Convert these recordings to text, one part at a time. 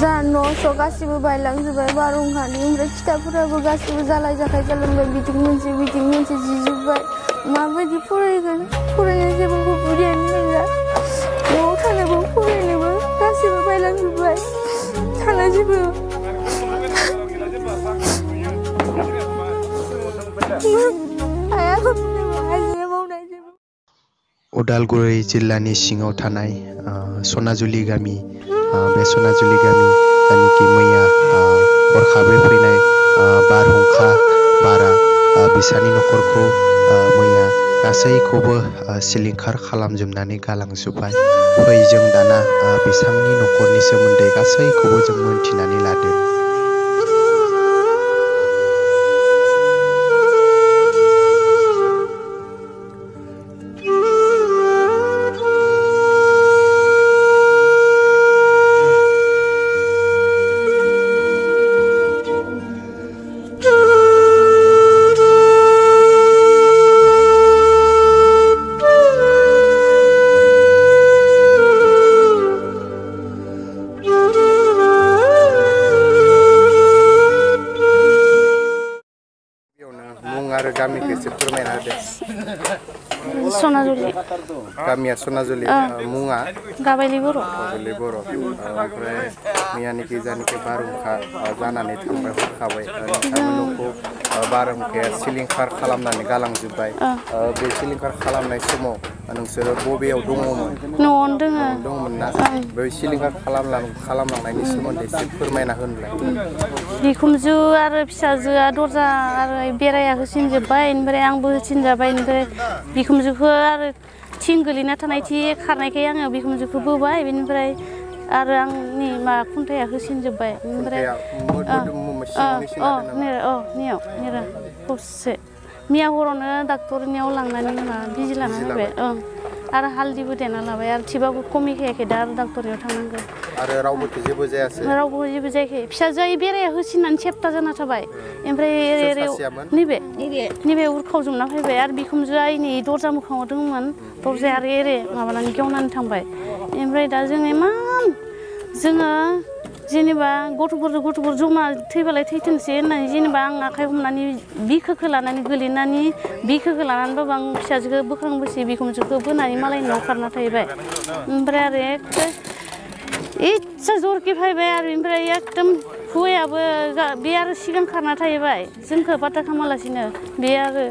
जा न' गासिबो बायलांजोब्बाय बारहुंखानि ओमफ्राय खिथाबफोराबो गासिबो जालाय जाखाय जालांबाय बिथिं मोनसे जिजोब्बाय माबायदि फरायगोन फरायनाय जेबो बुजियानो गैला न'आव थानोबो फरायनोबो गासिबो बायलांजोब्बाय थानो जेबो उदालगुरि जिल्लानि सिङाव थानाय सनाजुलि गामि बे सनाजुलि गामि जायनाखि मैया हरखाबै फैनाय बारहुंखा बारा बिसानि न'खरखौ मैया गासैखौबो सिलिंखार खालामजोबनानै गालांजोब्बाय। फै जों दाना बिसांनि न'खरनि सोमोन्दै गासैखौबो जों मोनथिनानै लादों। आरो गामिखौ एसे फोरमायना होदो। सनाजुलि गामिया सनाजुलि मुङा गाबायलि बर'। ओमफ्राय मैयानिखि जानिखि बारहुंखा जानानै थांबाय हरखाबै नोंथांनि न'खौ बारहुंखाया सिलिंखार खालामनानै गालांजोब्बाय। बे सिलिंखार खालामनाय समाव नोंसोरो बबेयाव दङमोन? न'आवनो दोङो। दंमोन ना? बे सिलिंखार खालामलांनायनि सोमोन्दै एसे फोरमायना होनलाय। बिखुमजो आरो फिसाजोआ दरजा आरो बेराया होसिनजोब्बाय ओमफ्राय आंबो होसिनजाबाय ओमफ्राय बिखुमजोखौ आरो थिं गोलैना थानाय खारनायखाय आङो बिखुमजोखौ बोबाय बेनिफ्राय आरो आंनि मा खुन्थाया होसिनजोब्बाय ओमफ्राय मैया हरावनो डाक्टरनियाव लांनानै बिजि लाना होबाय आरो हालदैबो देना लाबाय आरो थेबाबो खमिखायाखै दा आरो डाक्टरनियाव थांनांगौ। आरो रावबोथ' जेबो जायासै? रावबो जेबो जायाखै फिसाजोआ बेराया होसिननानै सेप्ता जाना थाबाय ओमफ्राय नैबे उरखावजोबना फैबाय आरो बिखुमजोआ नै दरजा मोखाङाव दंमोन दरजाया आरो एरे माबानानै गेवनानै थांबाय ओमफ्राय दा जोङो इमान जोङो जेनेबा गथ'फोर जमा थैबालाय थैथोंसै होननानै जेनेबा आं आखाइ हमनानै बिखोखौ लानानै गोलैनानै बिखोखौ लानानैबाबो आं फिसाजोखौ बोखांबोसै बिखुमजोखौ बोनानै मालायनि न'आव खारना थाहैबाय ओमफ्राय आरो एखे इच्छा जरके फैबाय आरो ओमफ्राय एकदम हौवायाबो बे आरो सिगां खारना थाहैबाय जोंखौ बाथा खालामालासिनो बे आरो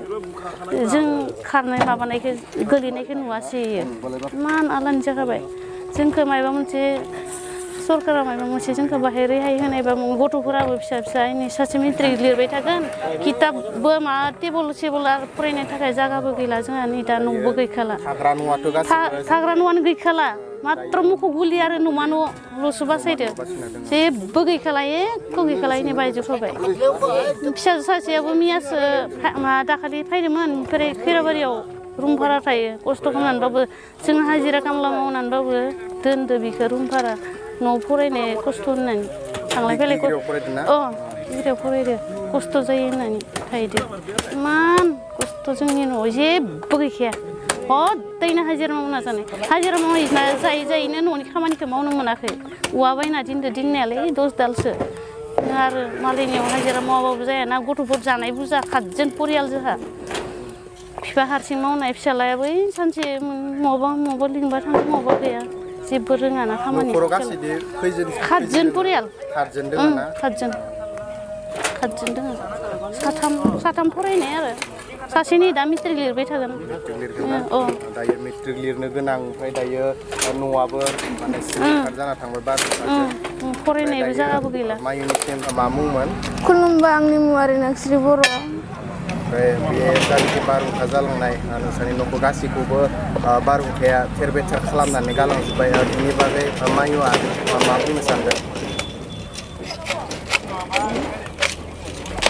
जों खारनाय माबानायखौ गोलैनायखौ नुवासै इमान आलानि जाखाबाय जोंखौ माबा मोनसे सरकारा माबा मोनसे जोंखौ बाहाय रेहाय होनायबा गथ'फोराबो फिसा नै सासे मेट्रिक लिरबाय थागोन किताबबो मा टेबोल आरो फरायनो थाखाय जागाबो गैला जोंहा नै दा न'बो गैखाला थाग्रा न'आनो गैखाला मात्र मुख गुलि आरो न'मा न'ल'सो बासायदो जेबो गैखाला एख' गैखाला इनि बायजो फैबाय फिसाजो सासेयाबो मैयासो दाखालि फैदोंमोन ओमफ्राय खैराबारियाव रुम भारा थायो खस्थ' खालामनानैबाबो जों हाजिरा खामला मावनानैबाबो दोनदो बिखौ रुम भारा न'आव फरायनाय खस्थ' होननानै थांलाय फैलाय डिग्रियाव फरायदो खस्थ' जायो होननानै थाहैदो इमान खस्थ' जोंनि न'आव जेबो गैखाया हदायनो हाजिरा मावना जानाय हाजिरा मावनाय जायैनो न'नि खामानिखौ मावनो मोनाखै औवा बायना दोननायालाय 10 दालसो आरो मालायनियाव हाजिरा मावाबाबो जायाना गथ'फोर जानाय बुरजा 7 जन परियाल जोंहा बिफा हारसिं मावनाय फिसालायाबो सानसे मबावबा लिंबा थाङो मबावबा गैया जेबो रोङाना खामानि 7 जन परियाल 7 जन दङ साथाम फरायनाय आरो सासेनि दा मेट्रिक लिरबाय थागोन दायो मेट्रिक लिरनो गोनां ओमफ्राय दायो न'आबो माने सिलिंखार जाना थांबाय बारहुंखाजों फरायनायबो जागाबो गैला मायुनि मा मुंमोन? खुलुमबा आंनि मुङा रिनास्रि बर'। ओमफ्राय बे जायखि बारहुंखा जालांनाय नोंसोरनि न'खौ गासैखौबो बारहुंखाया थेर बेथेर खालामनानै गालांजोब्बाय बेनि बागै मायुआ मा बुंनो सानदों?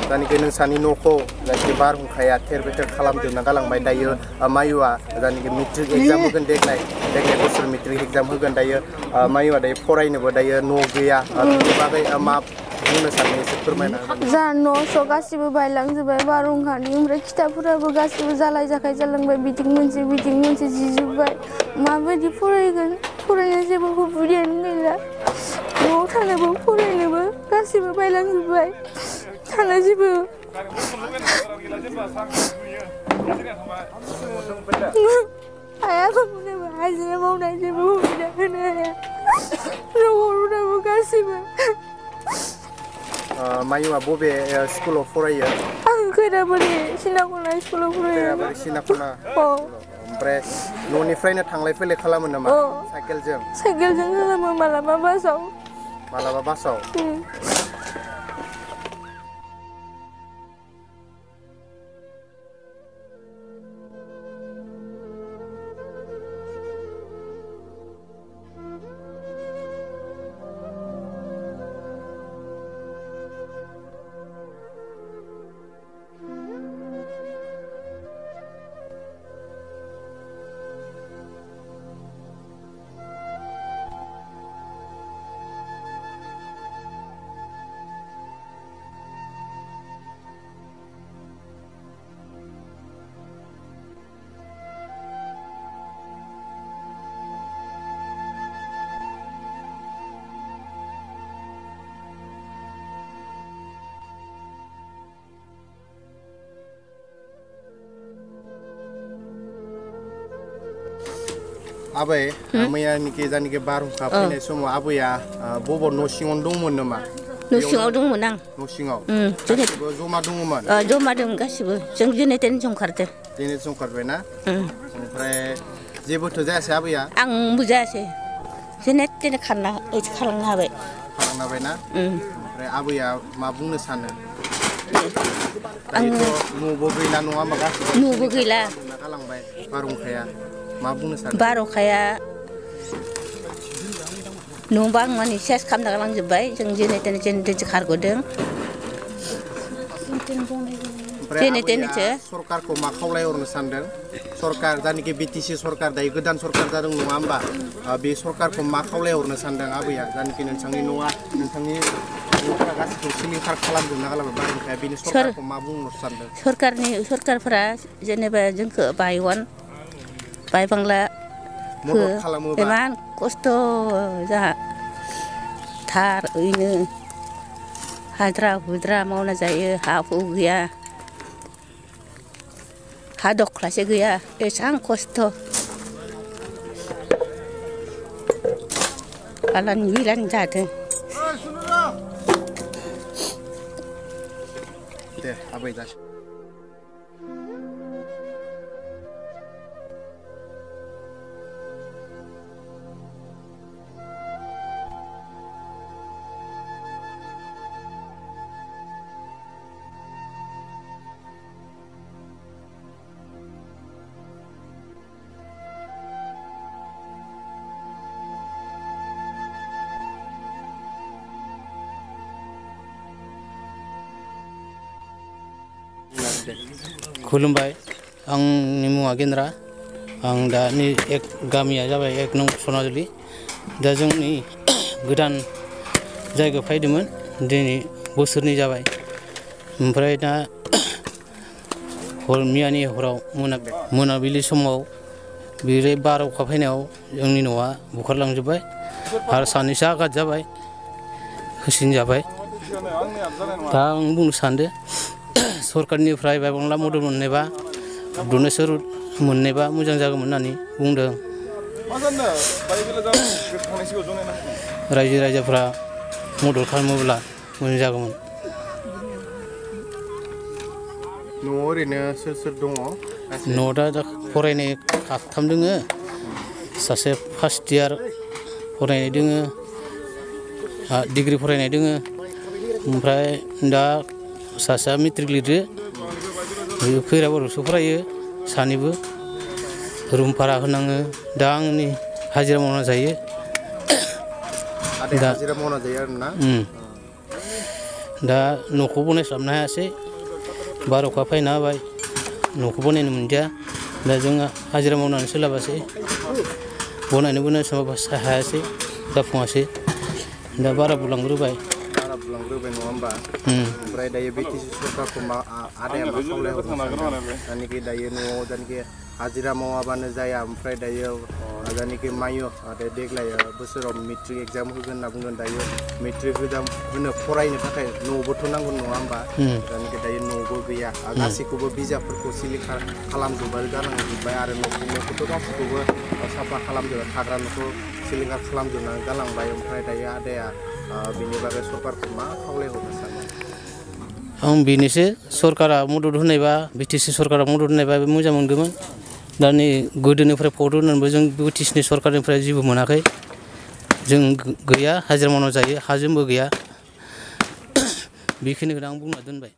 जायखि नोंसानि न'खौ जायखि बारहुंखाया थेर बेथेर खालामजोबना गालांबाय दायो मायुआ जायखि मेट्रिक एग्जाम होगोन देग्लाय बोसोर मेट्रिक एग्जाम होगोन दायो मायुआ दायो फरायनोबो दायो न' गैया बेनि बागै मा बुंनो सानो एसे फोरमायना जा न' गासिबो बायलांजोब्बाय बारहुंखानि ओमफ्राय खिथाबफोराबो गासिबो जालाय जाखाय जालांबाय बिथिं मोनसे जिजोब्बाय माबायदि फरायगोन फरायनाय जेबो बुजियानो गैला न'आव थानोबो फरायनोबो गासिबो बायलांजोब्बाय थानो जेबो हायाखौबो हाजिरा मावनाय जेबो सुबिदा होनो हाया न'खरावबो गासिबो मायुआ बबे स्कुलाव फरायो आं खैराबारि सिनाखना स्कुलाव फरायो खैराबारि सिनाखना ओमफ्राय न'निफ्रायनो थांलाय फैलाय खालामो नामा साइकेलजों खालामो मालाबा बासाव आबै मैयानिखि जानिखि बारहुंखा फैनाय समाव आबैया बबाव न' सिङावनो दंमोन नामा न' सिङाव दंमोन आं न' सिङाव गासिबो जमा दङमोन जमा दं गासिबो जों जेने तेने ओंखारदों दिनै ओंखारबाय ना ओमफ्राय जेबोथ' जायासै आबैया आं बुजायासै जेने तेने खालामनो हाबाय ना ओमफ्राय आबैया मा बुंनो सानो दायोथ' न'बो गैला नङा होमबा गासिबो न'बो गैला गालांबाय बारहुंखाया मा बुंनो सानो बारहुंखाया न' बां माने सेस खालामना गालांजोब्बाय जों जेने तेने खारग'दों जेने तेनेसो सरकारखौ मा खावलायहरनो सानदों सरकार जानिखि बिटिसि सरकार दायो गोदान सरकार जादों नङा होमबा बे सरकारखौ मा खावलायहरनो सानदों आबैया जानिखि नोंथांनि न'फोरा गासिखौ सिलिंखार खालामजोबना गालांबाय बारहुंखाया बेनि सरकारखौ मा बुंनो सानदों सरकारफोरा जेनेबा जोंखौ बायबांला मदद खालामोबा इमान खस्थ' जाहा थार ओरैनो हाजिरा हुजिरा मावना जायो हा हु गैया हा दख्लासे गैया एसां खस्थ' आलानि बिलानि जादों दे आबै जासि खुलुमबाय आंनि मुङा गेन्द्रा आं दा नै गामिया जाबाय 1 नं सनाजुलि दा जोंनि गोदान जायगायाव फैदोंमोन दिनै बोसोरनै जाबाय ओमफ्राय दा मैयानि हराव मोनाबिलि समाव बे बारहुंखा फैनायाव जोंनि न'आ बुखारलांजोब्बाय आरो सानैसो आघात जाबाय होसिनजाबाय दा आं बुंनो सानदों सरकारनिफ्राय बायबांला मदद मोननायबा डनेसन मोननायबा मोजां जागौमोन होननानै बुंदों रायजो राजाफ्रा मदद खालामोब्ला मोजां जागौमोन न'आव ओरैनो सोर दङ न'आव दा फरायनाय साथाम दोङो सासे फार्स्ट इयार फरायनाय दोङो डिग्री फरायनाय दोङो ओमफ्राय दा सासेया मेट्रिक लिरदो बे खैराबारियावसो फरायो सानैबो रुम भारा होनाङो दा आंनि हाजिरा मावना जायो आरोना दा न'खौ बनायस्लाबनो हायासै बारहुंखा फैना होबाय न'खौ बनायनो मोनदिया दा जोङो हाजिरा मावनानै सोलाबासै बनायनोबो हायासै जाफुङासै दा बारा बुलांग्रोबाय नङा होमबा ओमफ्राय दायो बिटिसि सरकारखौ आदाया मा खावलायहरनो सानदों दायो न'आव हाजिरा मावाबानो जाया ओमफ्राय दायो जायनाखि मायो देग्लाय बोसोराव मेट्रिक एग्जाम होगोन होनना बुंदों दायो मेट्रिक एग्जाम होनो फरायनो थाखाय न'बोथ' नांगौ नङा होमबा जायनाखि दायो न'बो गैया गासैखौबो बिजाबफोरखौ सिलिंखार खालामजोब्बाय गालांजोब्बाय आरो न'खौथ' गासैखौबो साफा खालामजोब्बाय थाग्रा न'खौ सिलिंखार खालामजोबनानै गालांबाय ओमफ्राय दायो आदाया बिनि बागै सरकारखौ मा खावलायहरनो सानो आं बेनोसो सरकारा मदद होनायबा बिटिसि सरकारा मदद होनायबा मोजां मोनगौमोन दा नै गोदोनिफ्राय भट होनानैबो जों बिटिसिनि सरकारनिफ्राय जेबो मोनाखै जों गैया हाजिरा मावना जायो हाजोंबो गैया बेखिनिखौनो आं बुंना दोनबाय